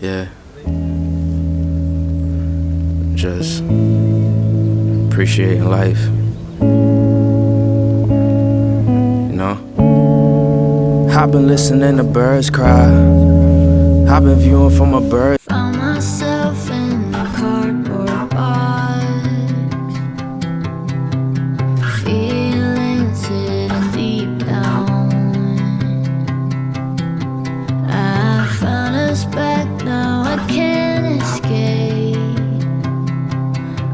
Yeah. Just appreciating life. You know? I've been listening to birds cry. I've been viewing from a bird. Found myself in a cardboard box, feelings hidden deep down. I found us back now, I can't escape.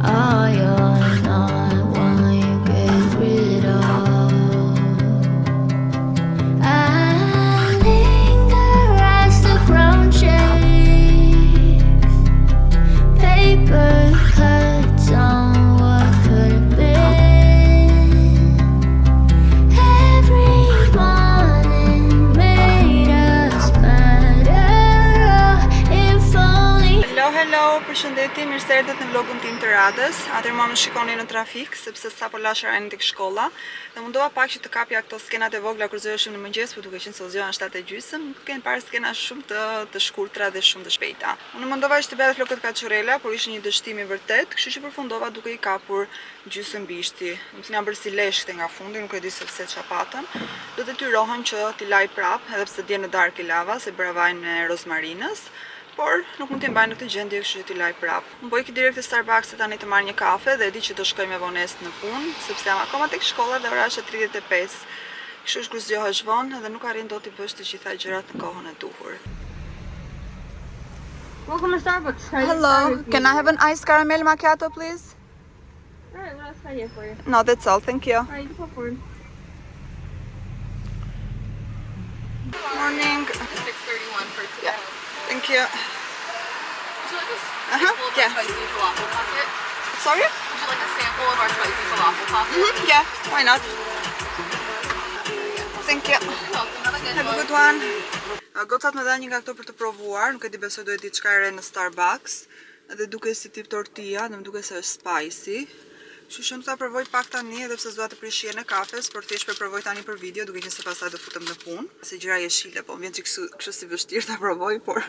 Oh, you're not one you get rid of. I linger as the ground shakes. Paper cuts on what could have been. Every morning made us better. If only. Hello, përshëndetje, mirë se erdhët në vlogun tim të radhës. Atëherë më shikoni në trafik, sepse sapo lasha rajnë tek shkolla. Dhe mundova pak që të kapja këto skenat e vogla kur zëheshim në mëngjes, por duke qenë se zgjohen 7:30, nuk kanë parë skena shumë të shkurtra dhe shumë të shpejta. Unë mendova që të bëja flokët kaçurela, por ishte një dështim i vërtet, kështu që përfundova duke i kapur gjysmë bishti. Më thënë bërë si leshte nga fundi, nuk e di se pse çapatën. Do të detyrohem që t'i laj prap, edhe pse dje në darkë i lava, se bëra vajin me rozmarinës. Por nuk mund t'i mbaj në këtë gjendje, kështu që t'i laj prap. Më bëj direkt te Starbucks tani të marr një kafe dhe e di që do shkoj me vonesë në punë, sepse jam akoma tek shkolla dhe ora është 35. Kështu që kur zgjohesh vonë dhe nuk arrin dot t'i bësh të gjitha gjërat në kohën e duhur. Welcome to Starbucks. Hello, can I have an iced caramel macchiato, please? Alright, what else can I get for you? No, that's all. Thank you. Alright, you can go forward. Morning. 6:31 for today. Yeah. Thank you. Would you like a sample of yeah. our spicy falafel pocket? Sorry? Would you like a sample of our spicy falafel pocket? Yeah, why not? Thank you. You're welcome. Have a good Have a one. good one. Gocat më dha një nga këto për të provuar, nuk e di, besoj duhet diçka e re në Starbucks. Dhe duke si tip tortilla, dhe më duke se është spicy. Kështu që ta provoj pak tani, edhe pse s'dua të prish shijen e kafes, por thjesht po provoj tani për video, duke qenë se pastaj do futem në punë. Se gjëra jeshile, po më vjen kështu si vështirë ta provoj, por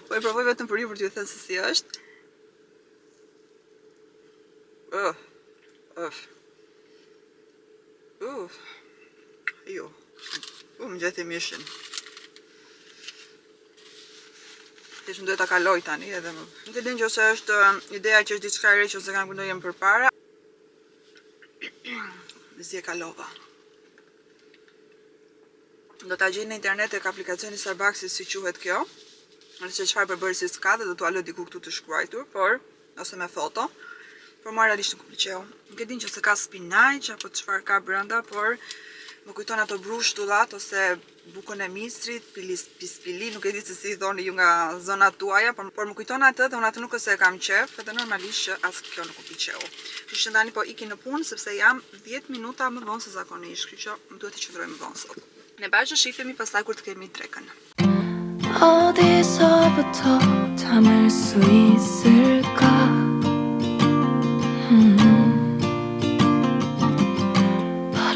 po e provoj vetëm për ju për t'ju thënë se si është. Jo. Më gjeti mishin. Thjesht më duhet ta kaloj tani edhe më. Nuk e di nëse është ideja që është diçka e re që ose kam këndojem përpara. Zi e kalova. Do ta gjej në internet tek aplikacioni Starbucks si quhet kjo. Nëse çfarë përbërësi s'ka dhe do t'ua lë diku këtu të shkruar, por ose me foto. Por më realisht nuk pëlqeu. Nuk e di nëse ka spinaq apo çfarë ka brenda, por më kujton ato brushtullat ose bukën e mistrit, pispili, nuk e di se si i thoni ju nga zonat tuaja, por më kujton atë dhe unë atë nuk e se kam qef, edhe normalisht që as kjo nuk u pëlqeu. Kështu që tani po iki në punë sepse jam 10 minuta më vonë se zakonisht, kështu që më duhet të qëndroj më vonë sot. Ne bashkë shifemi pastaj kur të kemi drekën. 어디서부터 담을 수 있을까?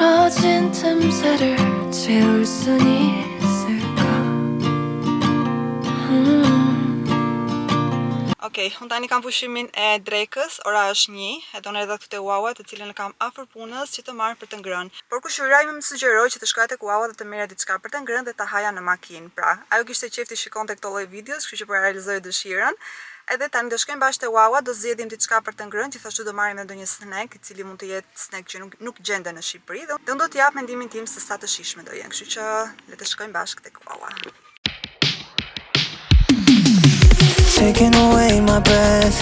벌어진 틈새를 채울 순 있을까? Okej, unë tani kam pushimin e drekës, ora është 1, e do në edhe këtu te Wawa, të cilën e kam afër punës që të marr për të ngrënë. Por kushuraj më sugjeroi që të shkoj tek Wawa dhe të merrja diçka për të ngrënë dhe ta haja në makinë. Pra, ajo kishte qejf të shikonte këto lloj videos, kështu që po realizoj dëshirën. Edhe tani do shkojmë bashkë te Wawa, do zgjedhim diçka për të ngrënë, gjithashtu do marrim ndonjë snack, i cili mund të jetë snack që nuk gjenden në Shqipëri, dhe unë do të jap mendimin tim se sa të shijshme do jenë. Kështu që le të shkojmë bashkë tek Wawa. Taking away my breath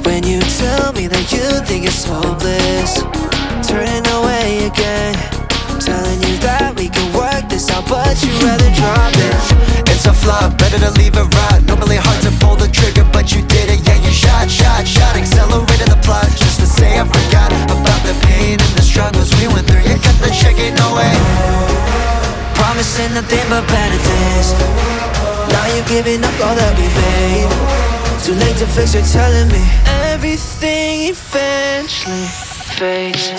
when you tell me that you think it's hopeless. Turning away again, telling you that we can work this out, but you'd rather drop it. It's a flop, better to leave it right. Normally hard to pull the trigger, but you did it. Yeah, you shot. Accelerated the plot just to say I forgot about the pain and the struggles we went through. You got the chicken away, promising nothing but better days. Now you're giving up all that we made. Too late to fix it, telling me everything eventually fades.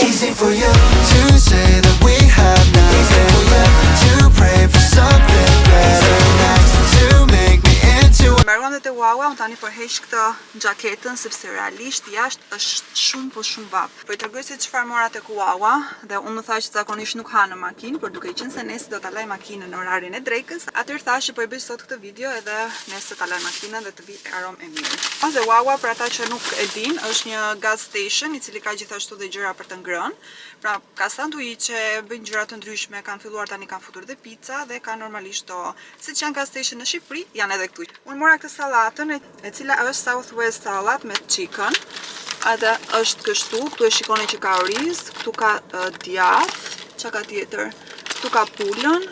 Easy for you to say that we have nothing. Easy for you to pray for something better next, to make me edhe te Wawa, unë tani përheq këtë xhaketën sepse realisht jashtë është shumë po shumë vap. Po i tregoj se çfarë mora tek Wawa dhe unë më thash që zakonisht nuk ha në makinë, por duke qenë se nesër do ta laj makinën në orarin e drekës, atëherë thash që po i bëj sot këtë video edhe nesër ta laj makinën dhe të vi aromë e mirë. Dhe Wawa, për ata që nuk e din, është një gas station i cili ka gjithashtu dhe gjëra për të ngrënë. Pra ka sanduiçe, bëjnë gjëra të ndryshme, kanë filluar tani kanë futur dhe pizza dhe kanë normalisht to, siç janë gas station në Shqipëri, janë edhe këtu. Unë mora këtë sallatën e cila është Southwest salad me chicken. Edhe është kështu, këtu e shikoni që ka oriz, këtu ka djath, çka ka tjetër? Këtu ka pulën.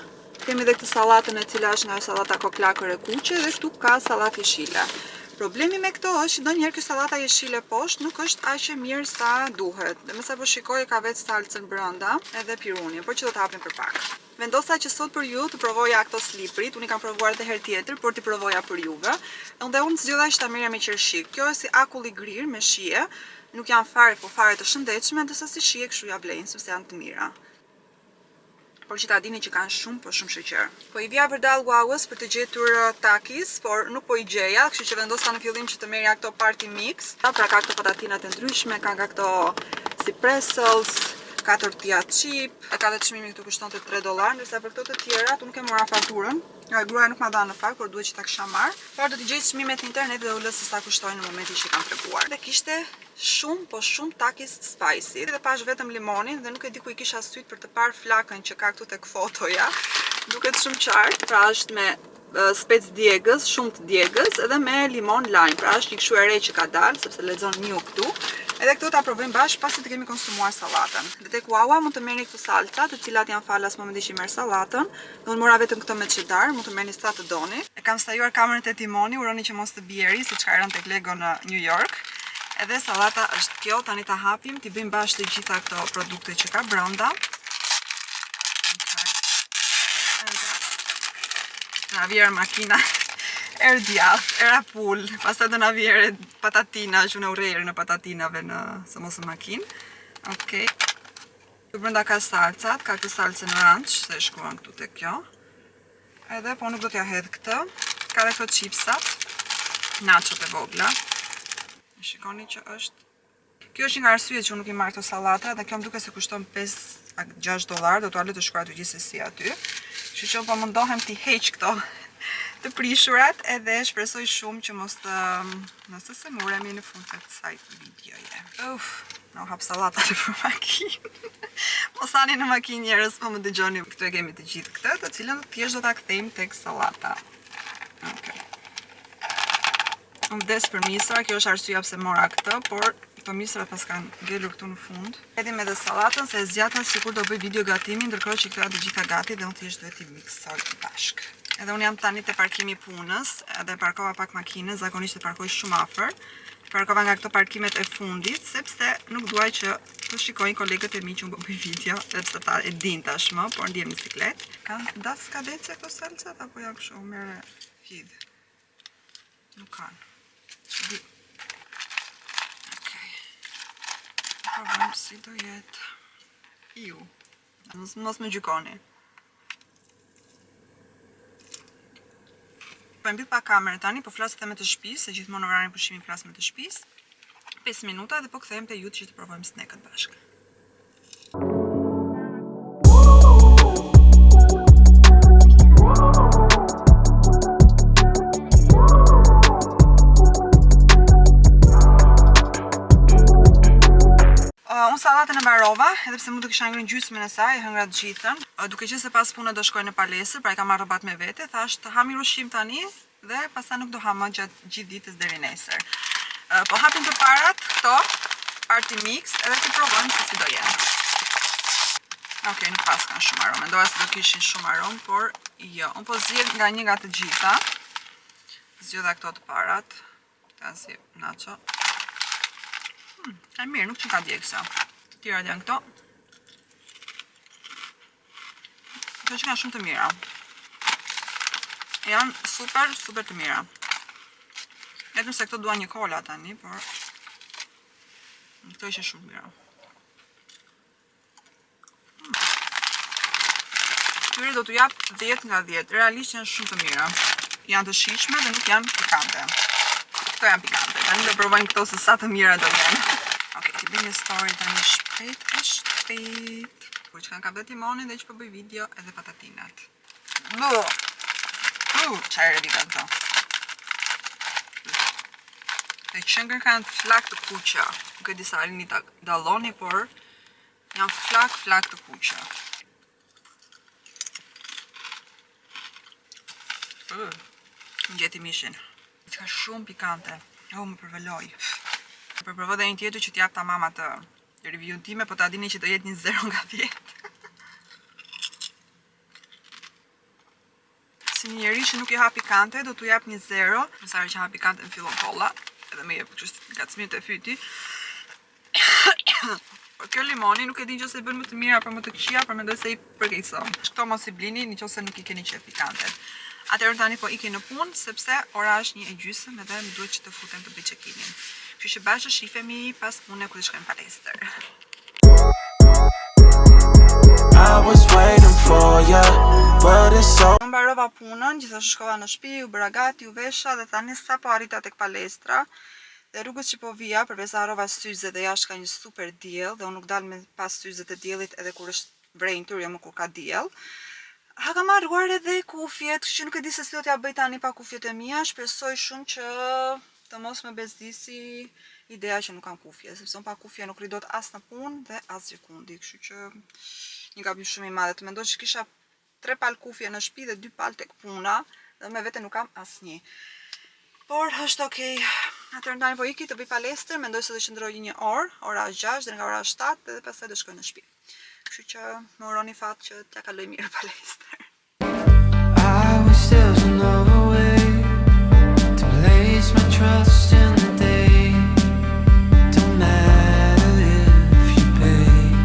Kemi edhe këtë sallatën e cila është nga sallata koklakër e kuqe dhe këtu ka sallatë jeshile. Problemi me këto është që ndonjëherë kjo sallata jeshile poshtë nuk është aq e mirë sa duhet. Dhe me sa po shikoj ka vetë salcën brenda edhe pirunin, por që do të hapim për pak. Vendosa që sot për ju të provoja këto sliprit, unë i kam provuar edhe herë tjetër, por t'i provoja për juve. Dhe unë zgjodha shtamirja me qershik. Kjo është si akull i grirë me shije, nuk janë fare po fare të shëndetshme, ndërsa si shije kështu ja blejnë sepse janë të mira. Por që ta dini që kanë shumë, po shumë sheqer. Po i vija vërdall Wawës për të gjetur takis, por nuk po i gjeja, kështu që vendosa në fillim që të merja këto party mix. Pra ka këto patatinat e ndryshme, ka nga këto si pretzels, ka tortilla chip, e ka dhe çmimi këtu kushtonte $3, ndërsa për këto të tjerat unë nuk e mora fakturën. Gruaja nuk ma dha në fakt, por duhet që ta kisha marrë. Por do t'i gjej çmimet në internet dhe u lë se sa kushtojnë në momentin që kam treguar. Dhe kishte shumë, po shumë takis spicy. Dhe pash vetëm limonin dhe nuk e di ku i kisha syt për të parë flakën që ka këtu tek fotoja. Duket shumë qartë, pra është me spec djegës, shumë të djegës edhe me limon lime. Pra është një kështu e re që ka dalë, sepse lexon new këtu. Edhe këto ta provojmë bashkë pasi të kemi konsumuar sallatën. Dhe tek Wawa mund të merrni këto salca, të cilat janë falas momentin që merr sallatën. Dhe unë mora vetëm këto me cheddar, mund të merrni sa të doni. E kam stajuar kamerën te timoni, uroni që mos të bjeri, siç ka rënë tek Lego në New York. Edhe sallata është kjo, tani ta hapim, t'i bëjmë bashkë të gjitha këto produkte që ka brenda. Na vjerë makina. Er djath, era pull, pastaj do na vjerë patatina, që në urejrë në patatinave në së mos në makinë. Okej. Këtu brenda ka salcat, ka këtë salcën ranch, se shkruan këtu te kjo. Edhe po nuk do t'ja hedh këtë. Ka dhe këto chipsat, nachot e vogla. Shikoni që është. Kjo është nga arsyet që unë nuk i marr këto sallata dhe kjo më duket se kushton $5-6, do t'ua lë të shkruar gjithsesi aty. Kështu që po mundohem t'i heq këto të prishurat edhe shpresoj shumë që mos të nëse se muremi në fund të kësaj videoje. Në hap sallata për makinë. Mos ani në makinë njerëz, po më dëgjoni. Këtu e kemi të gjithë këtë, të cilën thjesht do ta kthejmë tek sallata. Okej. Unë vdes për misra, kjo është arsyeja pse mora këtë, por këto misra pas kanë ngelur këtu në fund. Hedhim edhe sallatën se e zgjata sikur do bëj video gatimi, ndërkohë që këto janë të gjitha gati dhe unë thjesht duhet t'i miksoj bashkë. Edhe unë jam tani te parkimi punës, edhe parkova pak makinën, zakonisht e parkoj shumë afër. Parkova nga këto parkimet e fundit, sepse nuk duaj që të shikojnë kolegët e mi që unë bëj video, sepse ta e din tashmë, por ndjem në siklet. Kanë das kadece këto salcat, apo janë kështu merre hidh? Nuk kanë. Çdi. Okej. Provojmë si do jetë. Ju. Mos më gjykoni. Po mbyll pa kamerën tani, po flas edhe me të shtëpisë, se gjithmonë në orarin pushimi flas me të shtëpisë. 5 minuta dhe po kthehem te ju që të provojmë snacket bashkë. Unë sallatën e mbarova, edhe pse mund të kisha ngrënë gjysmën e saj, e hëngra të gjithën. Duke qenë se pas punës do shkoj në palestër, pra i kam marrë rrobat me vete, thash të ha mirë ushqim tani dhe pastaj nuk do ha më gjatë gjithë ditës deri nesër. Po hapim përparat këto party mix edhe të provojmë se si do jenë. Okej, nuk pas kanë shumë aromë. Mendoja se do kishin shumë aromë, por jo. Unë po zgjedh nga një nga të gjitha. Zgjodha këto të parat. Këta si nacho. E mirë, nuk që ka djegësa. Të tjerat janë këto. Këto që kanë shumë të mira. Janë super, super të mira. Vetëm se këto duan një kola tani, por këto ishe shumë mira. Këtyre do t'u jap 10 nga 10. Realisht janë shumë të mira. janë të shijshme dhe nuk janë pikante. Këto janë pikante. Tani do provojmë këto se sa të mira do jenë. Okej, ti bëj një story tani shpejt. Kur që kanë kapë timonin dhe që po bëj video edhe patatinat. Çfarë di këto? Të qëngër kanë flak të kuqa. Nuk e di sa rini ta dalloni, por janë flak të kuqa. Ngjeti mishin. Ka shumë pikante. Më përveloj. Përprovoj dhe një tjetër që t'jap ta mama të review-n time, po ta dini që do jetë një 0 nga 10. Si një njeri që nuk i ha pikante, do t'u jap një 0, nësari që ha pikante në fillon kolla, edhe me jep qështë ngacmimet e fyti. Por kjo limoni nuk e din qëse i bën më të mira apo më të këqija, por mendoj se i përkeqëson. Këto mos i blini nëse nuk i keni qef pikantet. Atëherë tani po iki në punë, sepse ora është 1:30 edhe më duhet që të futem të bëj check-in-in. Kështu që bashkë shifemi pas punës kur të shkojmë palestër. I was waiting for ya, but it's so. Mbarova punën, gjithashtu shkova në shtëpi, u bëra gati, u vesha dhe tani sapo arrita tek palestra. Dhe rrugës që po vija, përveç se harrova syze dhe jashtë ka një super diell dhe unë nuk dal me pas syzet e diellit edhe kur është vrentur, jo më kur ka diell. Ha kam marruar edhe kufjet, që nuk e di se si do t'ja bëj tani pa kufjet e mia, shpresoj shumë që të mos më bezdisi ideja që nuk kam kufje, sepse unë pa kufje nuk ridot as në punë dhe as gjikundi, kështu që një gabim shumë i madh. Të mendoj që kisha 3 palë kufje në shtëpi dhe 2 palë tek puna, dhe me vete nuk kam asnjë. Por është okay. Atëherë tani po iki të bëj palestër, mendoj se do qëndroj një orë, ora 6 dhe nga ora 7 dhe pastaj do shkoj në shtëpi. Kështu që më uroni fat që t'ja kaloj mirë palestër. I wish there was another way to place my trust in the day. Don't matter if you pay.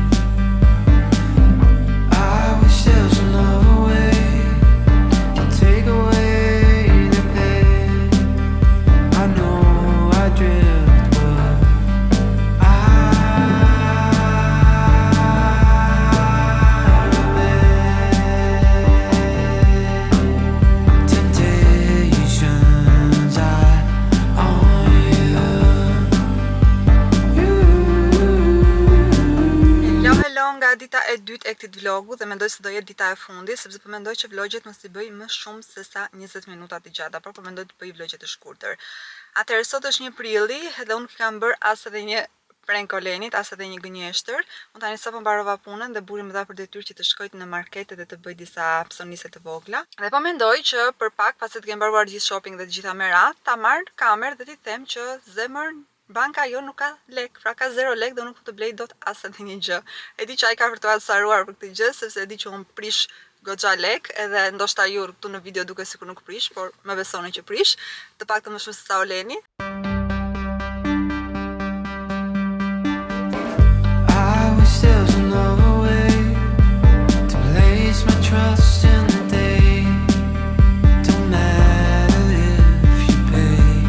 I wish there was another way to take away the pain. I know I drift, but nga dita e dytë e këtij vlogu dhe mendoj se do jetë dita e fundit, sepse po mendoj që vlogjet mos i bëj më shumë se sa 20 minuta të gjata, por po mendoj të bëj vlogje të shkurtër. Atëherë sot është 1 prilli dhe unë kam bërë as edhe një prank Olenit, as edhe një gënjeshtër. Unë tani sapo mbarova punën dhe buri më dha për detyrë që të shkoj në market dhe të bëj disa psonise të vogla. Dhe po mendoj që për pak pasi të kem mbaruar gjithë shopping dhe të gjitha merat, ta marr kamerë dhe t'i them që zemër banka jo nuk ka lek, pra ka 0 lek dhe nuk të blej dot as edhe një gjë. E di që ai ka për të asaruar për këtë gjë, sepse e di që unë prish goxha lek, edhe ndoshta ju këtu në video duke sikur nuk prish, por më besoni që prish, të paktën më shumë se sa Oleni. I wish there was another way to place my trust in the day. Don't matter if you pay.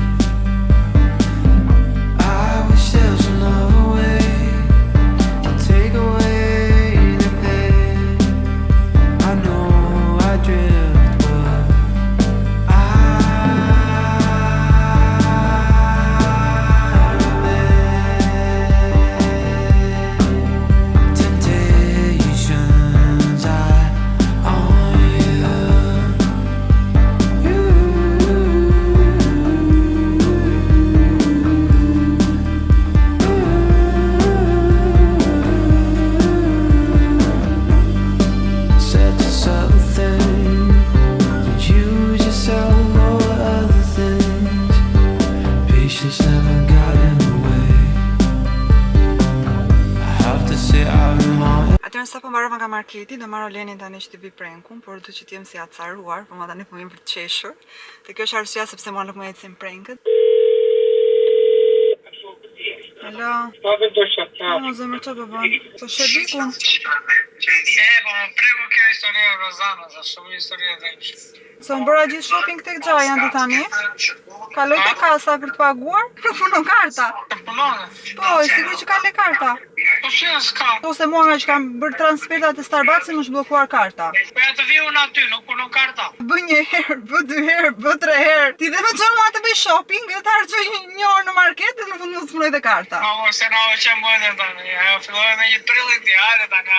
I wish there was another way to take away the pain. I know I drift, but temptations on you. Such a subtle thing, but you just yourself over other things. Patience never got in the way. I have to say I've been haunted. Atëherë sapo mbarova nga marketi, do marr Olenin tani që të bëj prankun, por do që t'jem si acaruar, por ma tani po vjen për të qeshur. Dhe kjo është arsyeja sepse mua nuk më ecin prankët. Alo. Pa do shata. Mo zemër çfarë do bën? Po shebikun. Po më pregu kjo historia e Rozanës, është shumë historia dhe Se unë bëra gjithë shopping tek Giant di tani. Kaloj te kasa për të paguar, nuk punon karta. punonë. Po, sigurt që ka le karta. Po fshirë s'ka. Ose mua nga që kam bërë transfertat e Starbucksit më shbllokuar karta. Po ja të vi unë aty, nuk punon karta. Bë një herë, bë 2 herë, bë 3 herë. Ti dhe me qënë mua të bëj shopping, dhe të harqoj një orë në market dhe në fund mund s'punoj dhe karta. Po se na o që mbëjnë tani, ajo filloj me një trillit i hajde tani.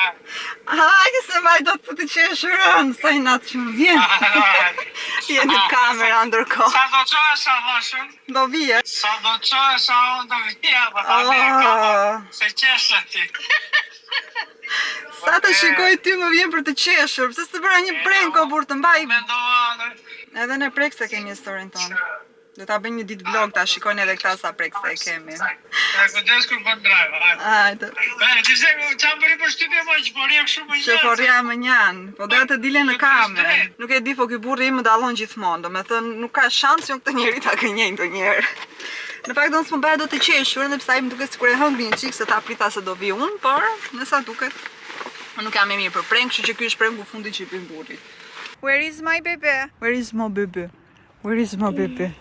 Hajde se vaj do të të qeshërën, sa i natë që më vjen. Je në kamera ndërkohë. Sa do qohë sa dhashën? Do vije. Sa do qohë sa unë do vija, po ta me se qeshë ti. Sa të shikoj ty më vjen për të qeshur, pse s'të bëra një prank o burr të mbaj. Mendova, Edhe në prekse kemi historinë tonë. Do ta bëjmë një ditë vlog, ta shikojnë edhe këta sa prekse e kemi. kujdes kur bën drive, hajde. Hajde. Ti se çam bëri për shtypje më që po rjem shumë Që po rria më njan, po do të dile në kamerë. Nuk e di, po ky burri im më dallon gjithmonë, domethënë nuk ka shans që këtë njeri ta gënjej ndonjëherë. Në fakt do të më bëhet do të qeshur, edhe pse ai më duket sikur e hëngri një çik se ta prita se do vi unë, por në sa duket nuk jam e mirë për prank, kështu që ky është pranku fundi që i bëjmë burrit. Where is my baby? Where is my baby? Where is my baby?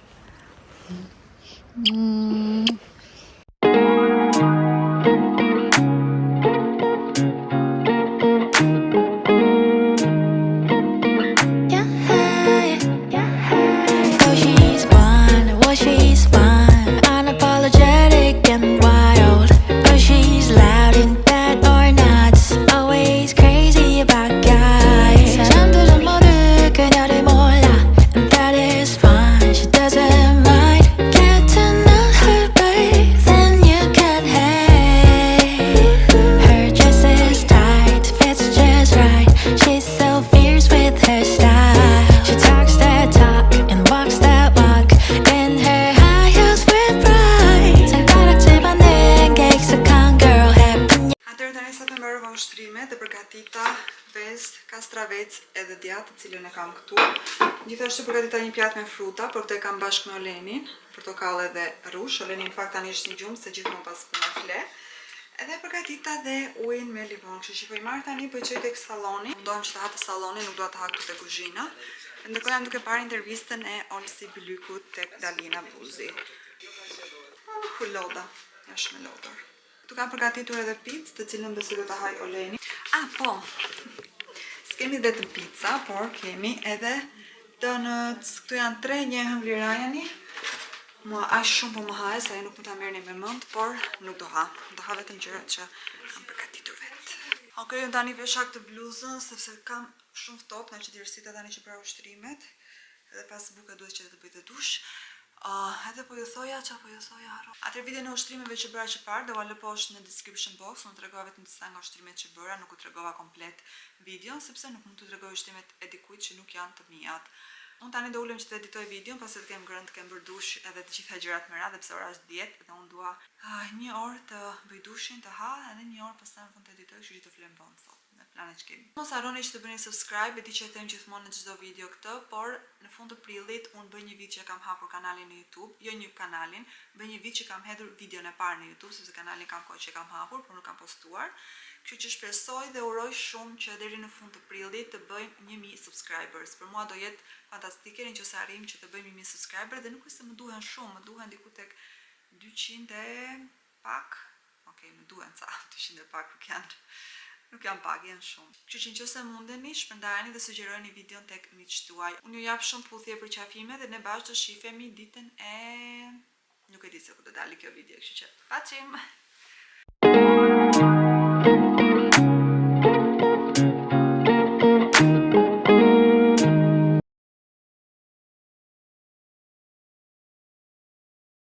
Oh, she's one, well, she's fun, unapologetic and wild. Oh, she's loud in bed or nuts, always crazy about guys. 사람들은 모두 그녀를 몰라, and that is fine. She doesn't mind. Get to know her, babe, then you can hate. Her dress is tight, fits just right. She's so fierce with her style. She talks that talk and walks that walk in her high heels with pride. 손가락질 받는 게 익숙한 girl happy. Atëherë tani sa të mbarova ushtrimet dhe përgatita vezë, kastravec edhe djatë, të cilën e kam këtu. Gjithashtu përgatita një pjatë me fruta, por këtë e kam bashkë me Olenin, portokall edhe rrush. Oleni në fakt tani është në gjumë se gjithmonë pas punë fle. Edhe përgatita dhe ujin me limon. Kështu që po i marr tani, po i çoj tek salloni. Mundohem që të ha të salloni, nuk dua të ha këtu te kuzhina. Ndërkohë jam duke parë intervistën e Olsi Bylykut tek Dalina Buzi. Loda, është me lodër. Tu kam përgatitur edhe picë, të cilën besoj do ta haj Oleni. Po. S'kemi vetëm pizza, por kemi edhe donuts. Këtu janë 3, një hëngri Rajani. Mua aq shumë po më hahe, sa e nuk më ta merrni me mend, por nuk do ha. Do ha vetëm gjërat që kam përgatitur vetë. Okej, unë tani vesha këtë bluzën sepse kam shumë ftohtë, në qëtërsita tani që bëra ushtrimet. Edhe pas buka duhet që të bëj të dush. Edhe po ju thoja, haro. Atër videon e ushtrimeve që bëra që parë, do lë poshtë në description box, unë tregova vetëm disa nga ushtrimet që bëra, nuk u tregova komplet videon, sepse nuk mund të tregoj ushtrimet e dikujt që nuk janë të mijat. Unë tani do ulem që të editoj videon, pasi të kem grënë të kem bërë dush edhe të gjitha gjërat me radhë, pse ora është 10 dhe unë dua një orë të bëj dushin, të ha, edhe një orë pastaj në fund të editoj, kështu që të flem vonë sot. Planet që kemi. Mos harroni që të bëni subscribe, e di që e them gjithmonë në çdo video këtë, por në fund të prillit unë bëj një vit që kam hapur kanalin në YouTube, jo një kanalin, bëj një vit që kam hedhur videon e parë në YouTube, sepse kanalin kam kohë që kam hapur, por nuk kam postuar. Kështu që shpresoj dhe uroj shumë që deri në fund të prillit të bëjmë 1000 subscribers. Për mua do jetë fantastike nëse arrijmë që të bëjmë 1000 subscriber dhe nuk është se më duhen shumë, më duhen diku tek 200 e pak. Okej, më duhen ca 200 e pak, nuk janë pak, janë shumë. Kështu që nëse mundeni, shpërndajeni dhe sugjerojeni videon tek miqtë tuaj. Unë ju jap shumë puthje për qafime dhe ne bashkë do shifemi ditën e... nuk e di se ku do dali kjo video, kështu që paqim!